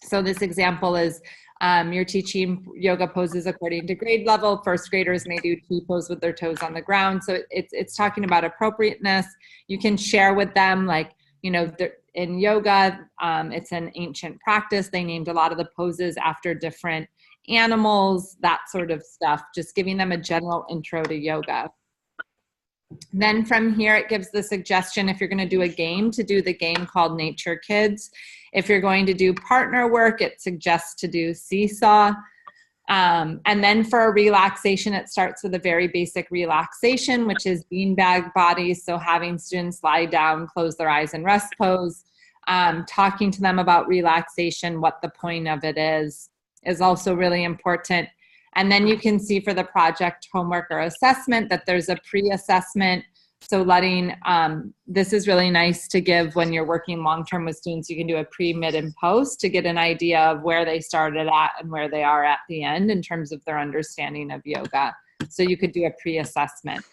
So this example is you're teaching yoga poses according to grade level. First graders may do T-pose with their toes on the ground. So it's talking about appropriateness. You can share with them like, you know, in yoga, it's an ancient practice. They named a lot of the poses after different animals, that sort of stuff, just giving them a general intro to yoga. Then from here, it gives the suggestion if you're going to do a game, to do the game called Nature Kids. If you're going to do partner work, it suggests to do Seesaw. And then for a relaxation, it starts with a very basic relaxation, which is beanbag bodies. So having students lie down, close their eyes and rest pose, talking to them about relaxation, what the point of it is also really important. And then you can see for the project homework or assessment that there's a pre-assessment. So letting, this is really nice to give when you're working long-term with students. You can do a pre, mid, and post to get an idea of where they started at and where they are at the end in terms of their understanding of yoga. So you could do a pre-assessment.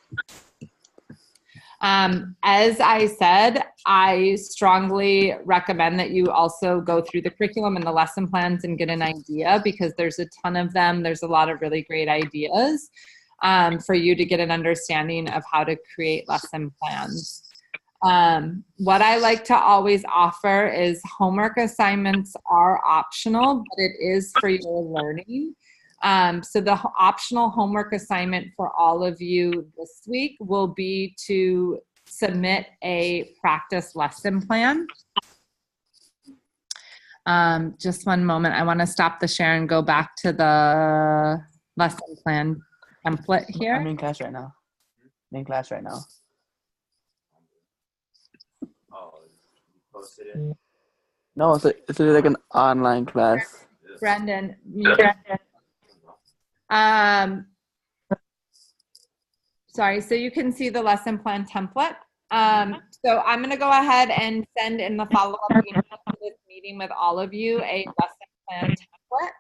As I said, I strongly recommend that you also go through the curriculum and the lesson plans and get an idea, because there's a ton of them. There's a lot of really great ideas for you to get an understanding of how to create lesson plans. What I like to always offer is homework assignments are optional, but it is for your learning. So the optional homework assignment for all of you this week will be to submit a practice lesson plan. Just one moment. I want to stop the share and go back to the lesson plan template here.
I'm in class right now. I'm in class right now.
Oh, you posted it?
No, it's like an online class.
Brendan, sorry, so you can see the lesson plan template. So I'm going to go ahead and send in the follow-up email to this meeting with all of you a lesson plan template.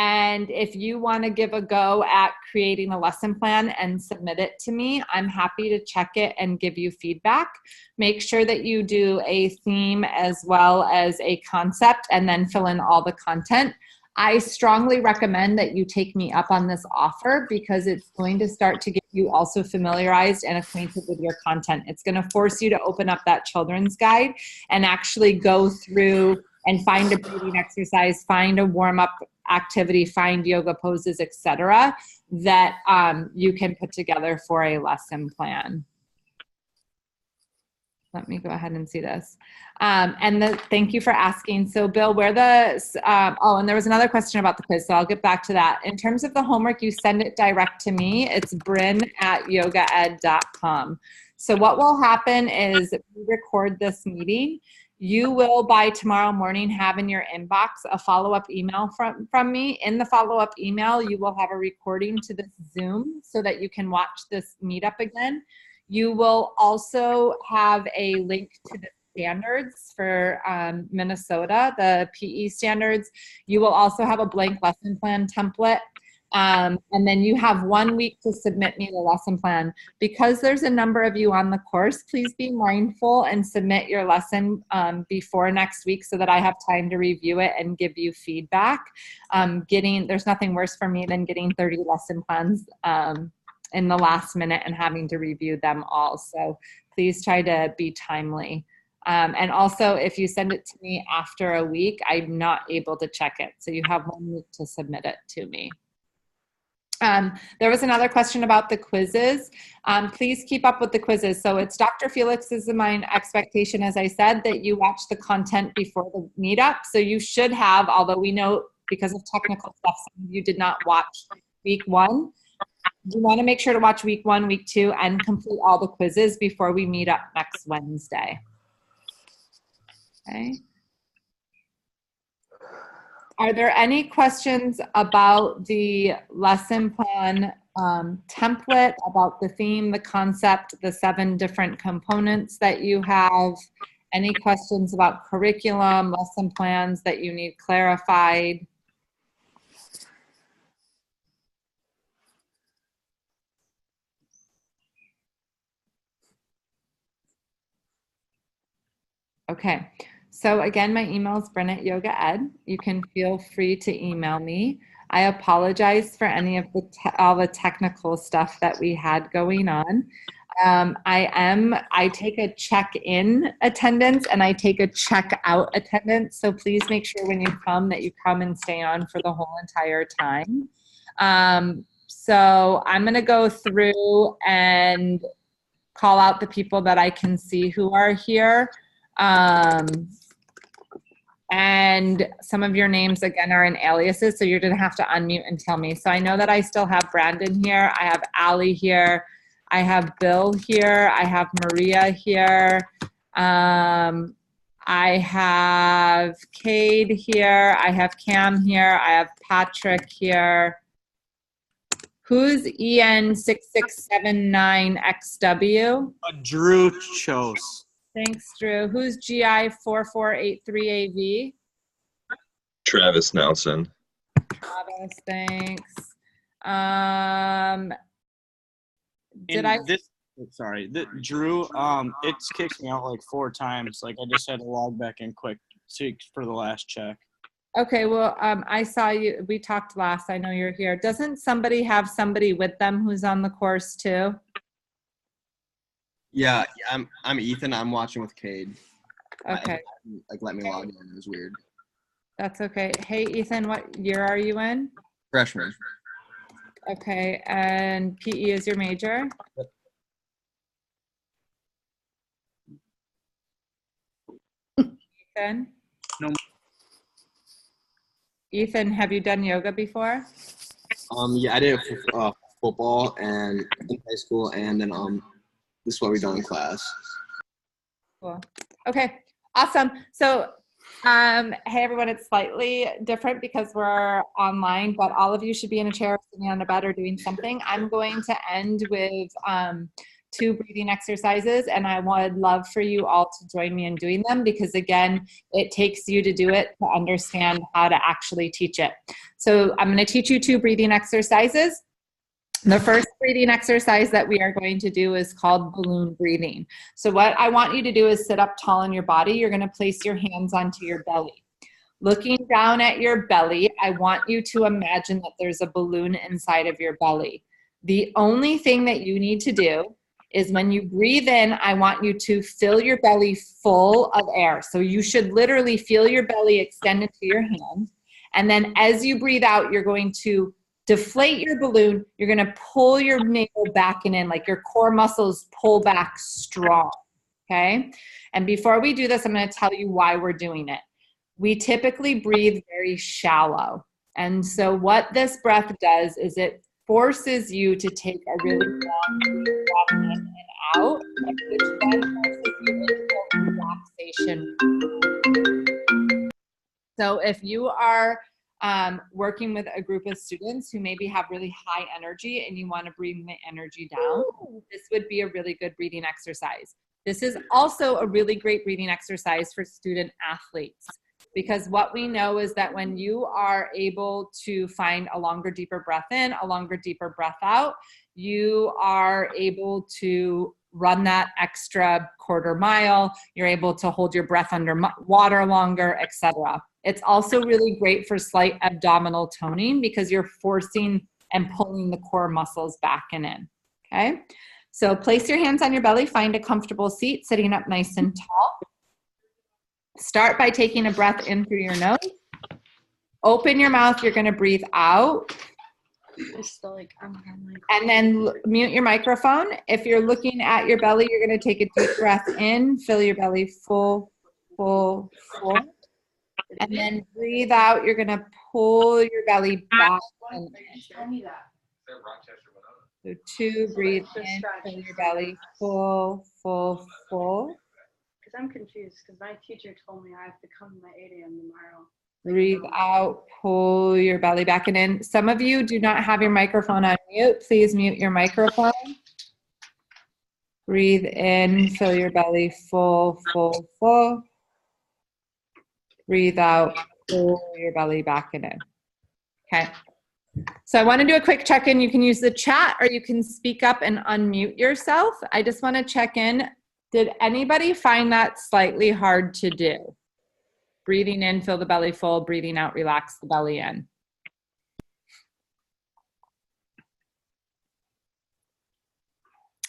And if you want to give a go at creating a lesson plan and submit it to me, I'm happy to check it and give you feedback. Make sure that you do a theme as well as a concept and then fill in all the content. I strongly recommend that you take me up on this offer, because it's going to start to get you also familiarized and acquainted with your content. It's going to force you to open up that children's guide and actually go through and find a breathing exercise, find a warm-up activity, find yoga poses, etc., that you can put together for a lesson plan. Let me go ahead and see this. Thank you for asking. So Bill, where and there was another question about the quiz, so I'll get back to that. In terms of the homework, you send it direct to me. It's bryn@yogaed.com. So what will happen is we record this meeting. You will, by tomorrow morning, have in your inbox a follow-up email from me. In the follow-up email, you will have a recording to this Zoom so that you can watch this meetup again. You will also have a link to the standards for Minnesota, the PE standards. You will also have a blank lesson plan template. And then you have 1 week to submit me the lesson plan. Because there's a number of you on the course, please be mindful and submit your lesson before next week so that I have time to review it and give you feedback. There's nothing worse for me than getting 30 lesson plans in the last minute and having to review them all. So please try to be timely. And also, if you send it to me after a week, I'm not able to check it. So you have 1 week to submit it to me. There was another question about the quizzes. Please keep up with the quizzes. So it's Dr. Felix's and my expectation, as I said, that you watch the content before the meetup. So you should have, although we know because of technical stuff, some of you did not watch week 1. You want to make sure to watch week 1, week 2, and complete all the quizzes before we meet up next Wednesday. Okay. Are there any questions about the lesson plan template, about the theme, the concept, the 7 different components that you have? Any questions about curriculum, lesson plans that you need clarified? Okay, so again, my email is Bryn@YogaEd. You can feel free to email me. I apologize for any of all the technical stuff that we had going on. I take a check-in attendance and I take a check-out attendance. So please make sure when you come that you come and stay on for the whole entire time. So I'm gonna go through and call out the people that I can see who are here. And some of your names again are in aliases, so you're gonna have to unmute and tell me. So I know that I still have Brandon here, I have Allie here, I have Bill here, I have Maria here, I have Cade here, I have Cam here, I have Patrick here. Who's EN6679XW?
Drew Chose.
Thanks, Drew. Who's GI4483AV?
Travis Nelson.
Travis, thanks.
Drew, it's kicked me out like 4 times. Like I just had to log back in quick for the last check.
Okay, well, I saw you, we talked last, I know you're here. Doesn't somebody have somebody with them who's on the course too?
Yeah, I'm Ethan. I'm watching with Cade.
Okay.
Like, let me log in. It was weird.
That's okay. Hey, Ethan, what year are you in?
Freshman.
Okay, and PE is your major? Ethan?
No.
Ethan, have you done yoga before?
Yeah, I did it for football and in high school, and then this is what we done in class.
Cool. Okay, awesome. So, hey everyone, it's slightly different because we're online, but all of you should be in a chair, sitting on a bed, or doing something. I'm going to end with 2 breathing exercises, and I would love for you all to join me in doing them because, again, it takes you to do it to understand how to actually teach it. So I'm going to teach you 2 breathing exercises. The first breathing exercise that we are going to do is called balloon breathing. So what I want you to do is sit up tall in your body. You're going to place your hands onto your belly. Looking down at your belly, I want you to imagine that there's a balloon inside of your belly. The only thing that you need to do is when you breathe in, I want you to fill your belly full of air. So you should literally feel your belly extend into your hand. And then as you breathe out, you're going to deflate your balloon. You're going to pull your navel back and in, like your core muscles pull back strong, okay? And before we do this, I'm going to tell you why we're doing it. We typically breathe very shallow. And so what this breath does is it forces you to take a really long breath in and out, which then forces you into relaxation. So if you are working with a group of students who maybe have really high energy and you want to bring the energy down, this would be a really good breathing exercise. This is also a really great breathing exercise for student athletes, because what we know is that when you are able to find a longer, deeper breath in, a longer, deeper breath out, you are able to run that extra quarter mile, you're able to hold your breath under water longer, etc. It's also really great for slight abdominal toning because you're forcing and pulling the core muscles back and in, okay? So place your hands on your belly, find a comfortable seat, sitting up nice and tall. Start by taking a breath in through your nose. Open your mouth, you're gonna breathe out. And then mute your microphone. If you're looking at your belly, you're gonna take a deep breath in, fill your belly full, full, full. And then breathe out, you're gonna pull your belly back and in. So 2, breathe in, fill your belly, full, full, full.
Because I'm confused because my teacher told me I have to come to my 8 a.m. tomorrow.
Breathe out, pull your belly back and in. Some of you do not have your microphone on mute. Please mute your microphone. Breathe in, fill your belly full, full, full. Breathe out, pull your belly back and in. Okay. So I want to do a quick check-in. You can use the chat or you can speak up and unmute yourself. I just want to check in. Did anybody find that slightly hard to do? Breathing in, fill the belly full. Breathing out, relax the belly in.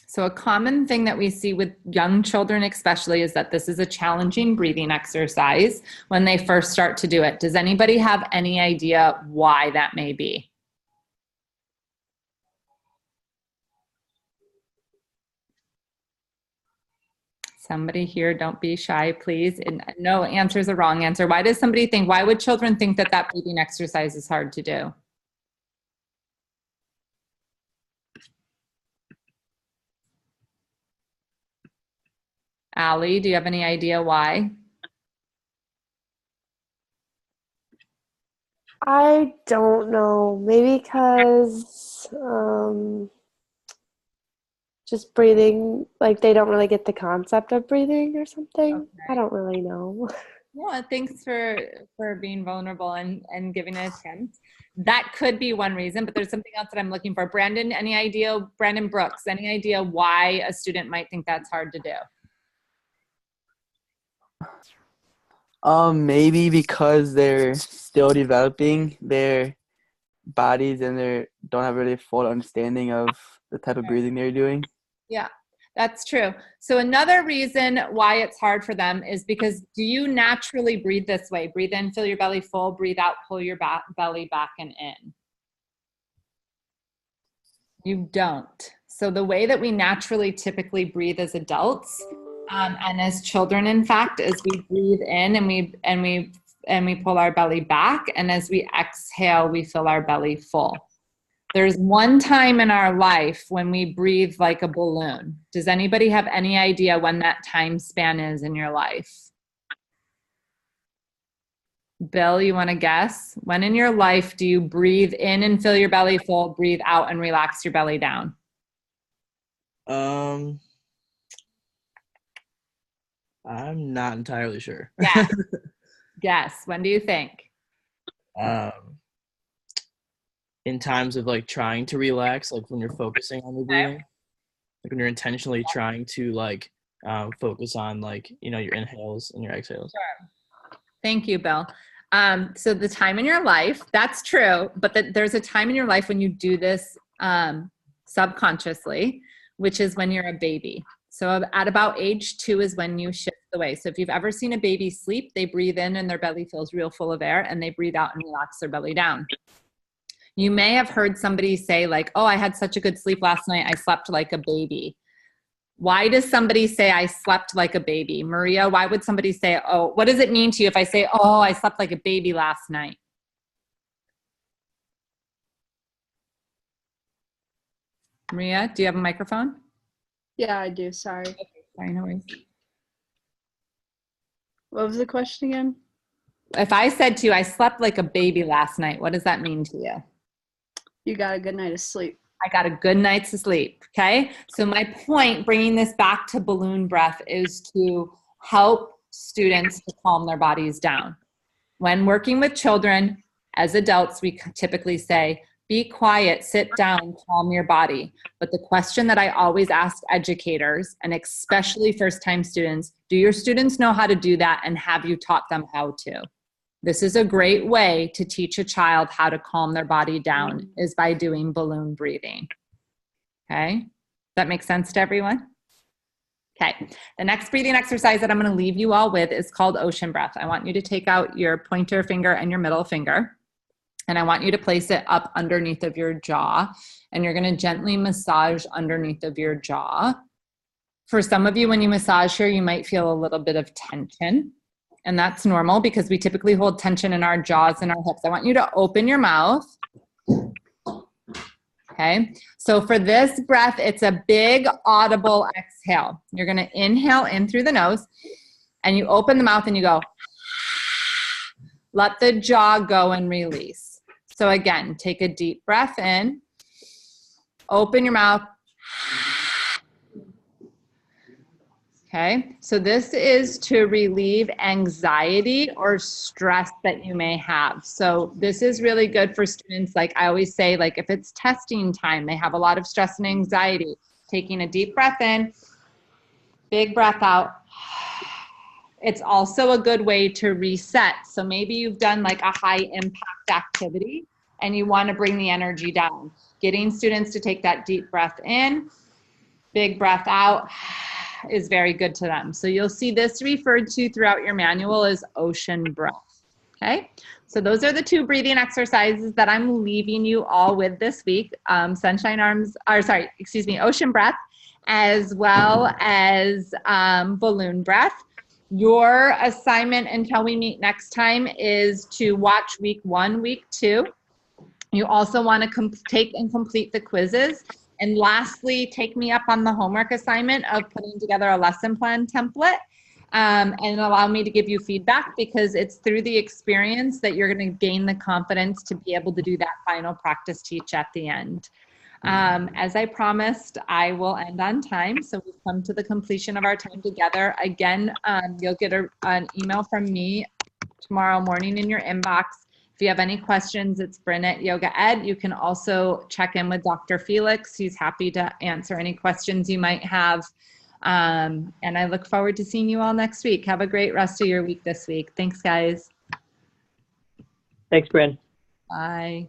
So a common thing that we see with young children especially is that this is a challenging breathing exercise when they first start to do it. Does anybody have any idea why that may be? Somebody here, don't be shy, please. And no answer is a wrong answer. Why does somebody think, why would children think that that breathing exercise is hard to do? Allie, do you have any idea why?
I don't know. Maybe because just breathing, like they don't really get the concept of breathing or something. Okay. I don't really know.
Well, thanks for being vulnerable and giving it a attempt. That could be one reason, but there's something else that I'm looking for. Brandon, any idea? Brandon Brooks, any idea why a student might think that's hard to do?
Maybe because they're still developing their bodies and they don't have really full understanding of the type of breathing they're doing.
Yeah, that's true. So another reason why it's hard for them is because do you naturally breathe this way? Breathe in, fill your belly full, breathe out, pull your belly back and in. You don't. So the way that we naturally typically breathe as adults and as children, in fact, is we breathe in and we pull our belly back, and as we exhale, we fill our belly full. There's one time in our life when we breathe like a balloon. Does anybody have any idea when that time span is in your life? Bill, you want to guess? When in your life do you breathe in and fill your belly full, breathe out and relax your belly down?
I'm not entirely sure.
Yeah. Guess. When do you think?
In times of like trying to relax, like when you're focusing on the breathing, like when you're intentionally trying to like focus on like, you know, your inhales and your exhales.
Sure. Thank you, Bill. So the time in your life, that's true, but there's a time in your life when you do this subconsciously, which is when you're a baby. So at about age 2 is when you shift the way. So if you've ever seen a baby sleep, they breathe in and their belly feels real full of air, and they breathe out and relax their belly down. You may have heard somebody say like, oh, I had such a good sleep last night, I slept like a baby. Why does somebody say I slept like a baby? Maria, why would somebody say, oh, what does it mean to you if I say, oh, I slept like a baby last night? Maria, do you have a microphone?
Yeah, I do. Sorry.
Okay, sorry, no worries.
What was the question again?
If I said to you, I slept like a baby last night, what does that mean to you?
You got a good night of sleep.
I got a good night's sleep, okay? So my point, bringing this back to balloon breath, is to help students to calm their bodies down. When working with children, as adults, we typically say, be quiet, sit down, calm your body. But the question that I always ask educators, and especially first-time students, do your students know how to do that, and have you taught them how to? This is a great way to teach a child how to calm their body down, is by doing balloon breathing. Okay, does that make sense to everyone? Okay, the next breathing exercise that I'm gonna leave you all with is called ocean breath. I want you to take out your pointer finger and your middle finger, and I want you to place it up underneath of your jaw, and you're gonna gently massage underneath of your jaw. For some of you, when you massage here, you might feel a little bit of tension. And that's normal because we typically hold tension in our jaws and our hips. I want you to open your mouth. Okay, so for this breath, it's a big audible exhale. You're going to inhale in through the nose, and you open the mouth and you go. Let the jaw go and release. So again, take a deep breath in, open your mouth. Okay, so this is to relieve anxiety or stress that you may have. So this is really good for students. Like I always say, like if it's testing time, they have a lot of stress and anxiety, taking a deep breath in, big breath out. It's also a good way to reset. So maybe you've done like a high impact activity and you want to bring the energy down. Getting students to take that deep breath in, big breath out is very good to them. So you'll see this referred to throughout your manual as ocean breath. Okay, so those are the 2 breathing exercises that I'm leaving you all with this week. Ocean breath, as well as balloon breath. Your assignment until we meet next time is to watch week 1, week 2. You also want to take and complete the quizzes. And lastly, take me up on the homework assignment of putting together a lesson plan template and allow me to give you feedback, because it's through the experience that you're going to gain the confidence to be able to do that final practice teach at the end. As I promised, I will end on time. So we've come to the completion of our time together. Again, you'll get an email from me tomorrow morning in your inbox. If you have any questions, it's Bryn at Yoga Ed. You can also check in with Dr. Felix. He's happy to answer any questions you might have. And I look forward to seeing you all next week. Have a great rest of your week this week. Thanks, guys.
Thanks, Bryn.
Bye.